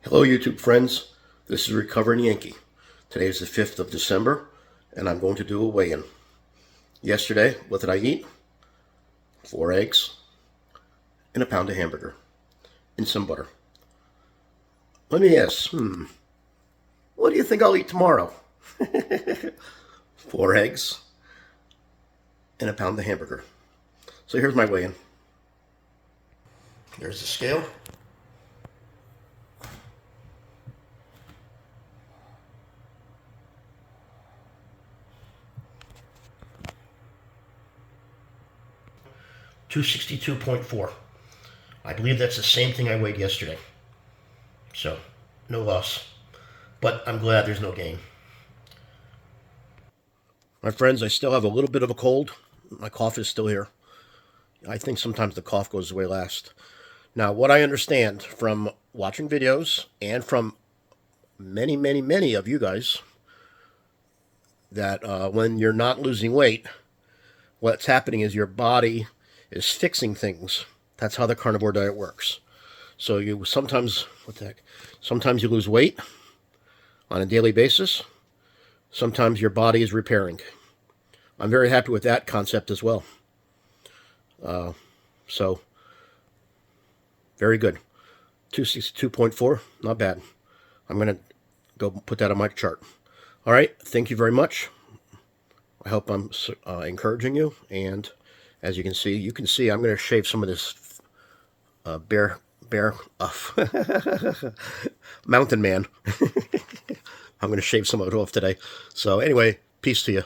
Hello YouTube friends, this is Recovering Yankee. Today is the 5th of December and I'm going to do a weigh-in. Yesterday, what did I eat? 4 eggs and a pound of hamburger and some butter. Let me ask, what do you think I'll eat tomorrow? 4 eggs and a pound of hamburger. So here's my weigh-in. There's the scale. $262.4. I believe that's the same thing I weighed yesterday. So, no loss. But I'm glad there's no gain. My friends, I still have a little bit of a cold. My cough is still here. I think sometimes the cough goes away last. Now, what I understand from watching videos and from many of you guys, that when you're not losing weight, what's happening is your body is fixing things. That's how the carnivore diet works. So you sometimes, sometimes you lose weight on a daily basis. Sometimes your body is repairing. I'm very happy with that concept as well. So, very good. 262.4, not bad. I'm going to go put that on my chart. All right, thank you very much. I hope I'm encouraging you, and as you can see, I'm going to shave some of this bear mountain man. I'm going to shave some of it off today. So anyway, peace to you.